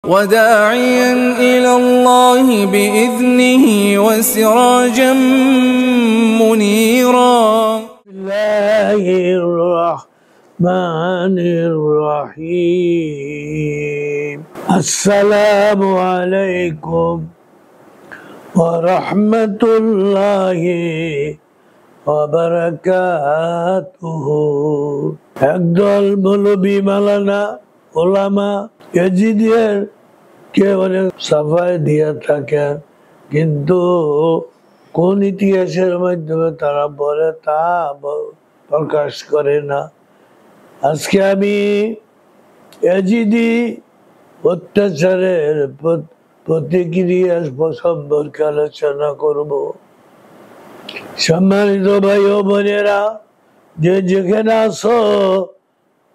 وداعيا إلى الله بإذنه وسراجا منيرا. بسم الله الرحمن الرحيم. السلام عليكم ورحمة الله وبركاته. একদল মৌলবী মাওলানা ওলামা ইয়াজিদের কে অনেক সাফাই দিয়ে থাকে, কিন্তু কোন ইতিহাসের মাধ্যমে তারা বলে তা প্রকাশ করে না। আজকে আমি ইয়াজিদি অত্যাচারের প্রতিক্রিয়া সম্পর্কে আলোচনা করব। সম্মানিত ভাই ও বোনেরা, যে যেখানে আছো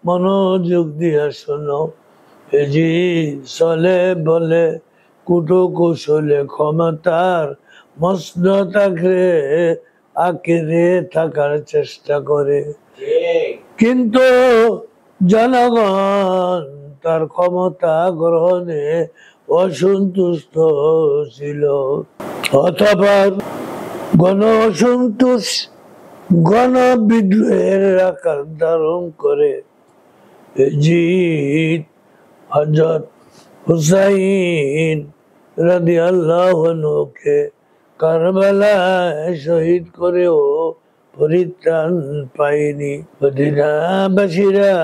মনোযোগ দিয়ে শোনো। ইয়াজিদ চলে বলে কুটো কৌশলে ক্ষমতার মসনদ আঁকড়ে থাকার চেষ্টা করে, কিন্তু জনগণ তার ক্ষমতা গ্রহণে অসন্তুষ্ট ছিল। অতঃপর গণ অসন্তোষ গণ বিদ্রোহের আকার ধারণ করে ইয়াজিদ হযরত হুসাইন রাদিয়াল্লাহু আনহুকে কারবালায় শহীদ করেও পরিত্রাণ পায়নি। মদিনাবাসীরা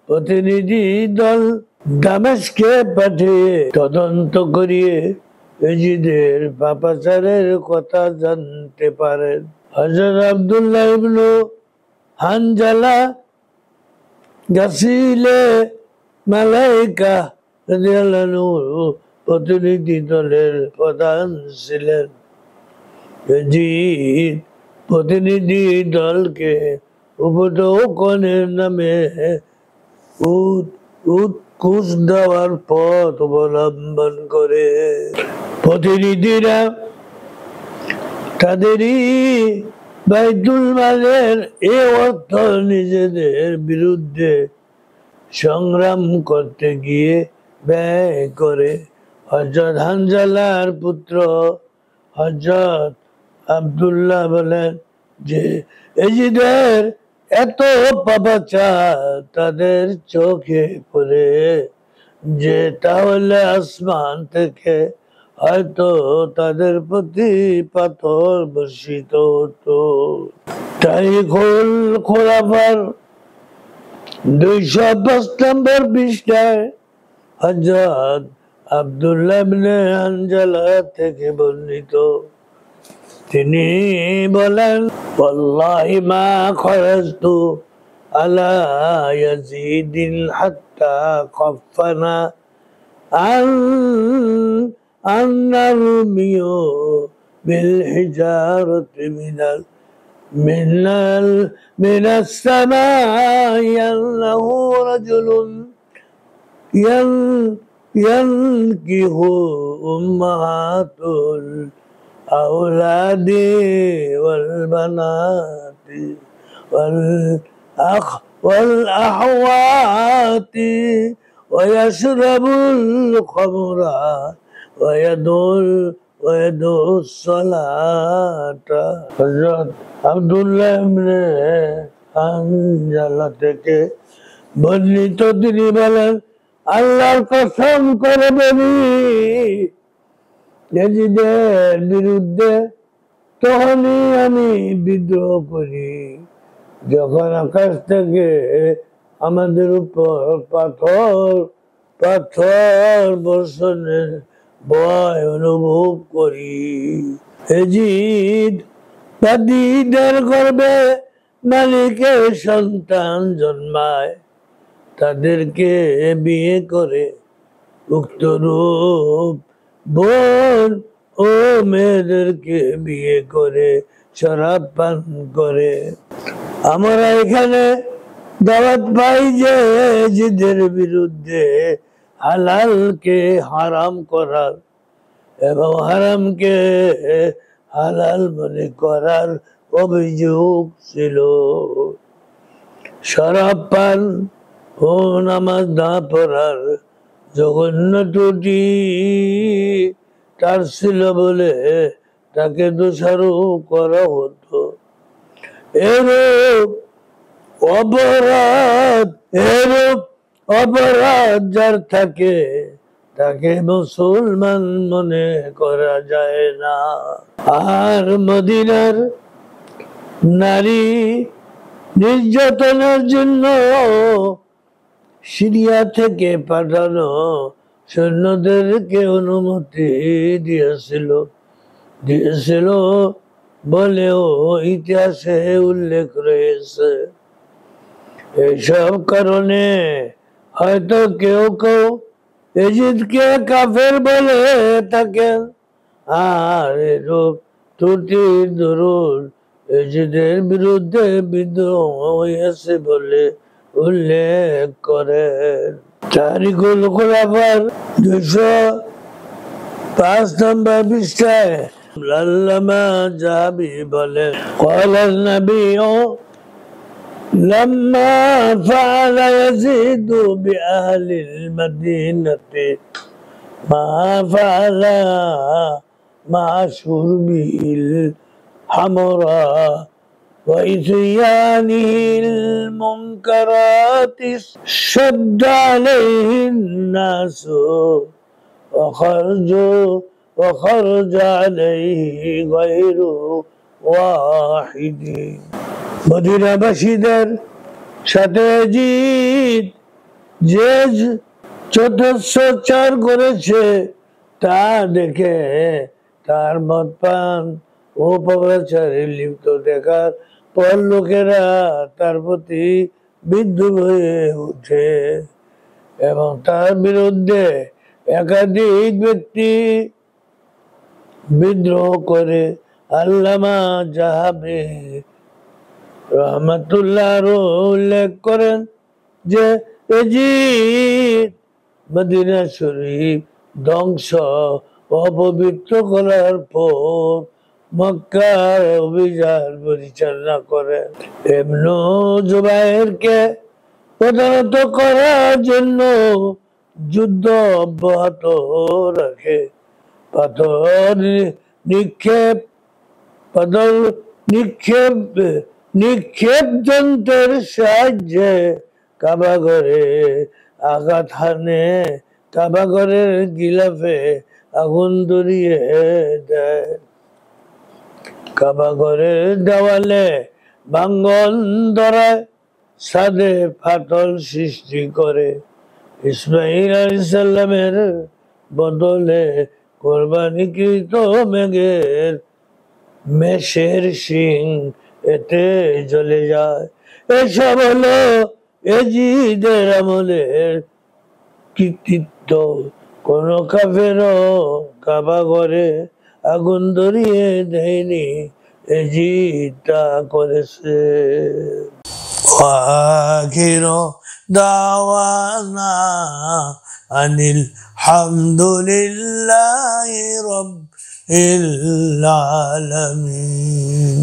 প্রতিনিধি দল দামেস্কে পাঠিয়ে তদন্ত করিয়ে ইয়াজিদের পাপাচারের কথা জানতে পারেন। হযরত আব্দুল্লাহ ইবনে হানজালা গাসিলে মালাইকা রাদিয়াল্লাহু আনহু প্রতিনিধি দলের প্রধান ছিলেন। ইয়াজিদ প্রতিনিধি দলকে উপঢৌকনের নামে ঘুষ দেওয়ার পথ অবলম্বন করে। প্রতিনিধিরা তাদেরই বাইতুল মালের এই অর্থ নিজেদের বিরুদ্ধে সংগ্রাম করতে গিয়ে ব্যয় করে। হযরত হানজালার পুত্র হযরত আব্দুল্লাহ বলেন যে ইয়াজিদের এত পাপাচার তাদের চোখে পড়ে যে তাহলে আসমান থেকে হয়তো তাদের প্রতি পাথর বর্ষিত হতো। তারিখুল খুলাফার 205 নম্বর পৃষ্ঠায় হযরত আব্দুল্লাহ ইবনে হানজালা থেকে বর্ণিত। তিনি বলেন, ওয়াল্লাহি মা খারাজতু আলা ইয়াজিদিন হাত্তা খাফানা আন নারমিয়ু বিল হিজারতি মিনাস সামাই আন্নাহু রাজুলুন ইয়ানকিহু উম্মাহাতুল আওলাদি ওয়াল বানাতি ওয়াল আহওয়াতি ওয়া ইয়াশরাবুল খামরা ওয়া ইয়াদুস সালাতা। হযরত আব্দুল্লাহ ইবনে হানজালা থেকে বর্ণিত, তিনি বলেন, আল্লাহর কসম করে বলি, ইয়াজিদের বিরুদ্ধে তখনই আমি বিদ্রোহ করি যখন আকাশ থেকে আমাদের উপর পাথর বর্ষণের ভয় অনুভব করি। ইয়াজিদ বাদীদের গর্ভে মালিকের সন্তান জন্মায়, তাদেরকে বিয়ে করে উক্ত রূপ বোন ও মেয়েদেরকে বিয়ে করে শরাব পান করে। আমরা এখানে দাওয়াত পাই যে ইয়াজিদের বিরুদ্ধে হালালকে হারাম করার এবং হারামকে হালাল মনে করার অভিযোগ ছিল। শরাব পান ও নামাজ না পড়ার জঘন্য ত্রুটি তার ছিল বলে তাকে দোষারোপ করা হতো। এরূপ অপরাধ যার থাকে তাকে মুসলমান মনে করা যায় না। আর মদিনার নারী নির্যাতনের জন্য সিরিয়া থেকে পাঠানো সৈন্যদেরকে অনুমতি দিয়েছিল বলেও ইতিহাসে উল্লেখ রয়েছে। এইসব কারণে হয়তো কেউ এজিদকে কাফের বলে থাকেন। আর এরূপ ত্রুটির দরুন এজিদের বিরুদ্ধে বিদ্রোহ হয়েছে বলে উল্লেখ করেন। তারিকুল খুলাফার 205 নম্বর পৃষ্ঠায় আল্লামা জাহাবি বলেন, قال النبي لما فعل يزيد بأهل المدينة ما فعل مع شربه الحمراء وإتيانه المنكرات شد عليه الناس وخرج عليه غير واحد। মদিনাবাসীদের সাথে জিদ যে চতুষ্পচার করেছে তা দেখে তার মদ পান ও পাপাচারে লিপ্ত দেখার পর লোকেরা তার প্রতি বিদ্রুপ হয়ে ওঠে এবং তার বিরুদ্ধে একাধিক ব্যক্তি বিদ্রোহ করে। আল্লামা জাহাবি রহমাতুল্লাহ উল্লেখ করেন যে এজিদ মদিনা শরীফ ধ্বংস অপবিত্র করার পর মক্কার অভিযান পরিচালনা করেন। ইবনে জুবাইরকে প্রধানত করার জন্য যুদ্ধ অব্যাহত রাখে। পাথর নিক্ষেপ যন্ত্রের সাহায্যে কাবাঘরে আঘাত হানে, কাবাঘরের গিলাফে আগুন ধরিয়ে দেয়, কাবাঘরের দেওয়ালে ভাঙ্গন ধরায়, ছাদে ফাটল সৃষ্টি করে। ইসমাইল আলাইহিস সালামের বদলে কোরবানিকৃত মেষের শিং এতে জ্বলে যায়। এসব হলো এজিদের আমলের কৃতিত্ব। কোন কাফেরও কাবা ঘরে আগুন ধরিয়ে দেয়নি, এজিদ তা করেছে। আখিরু দাওয়ানা আনিল হামদুলিল্লাহি রাব্বিল আলামিন।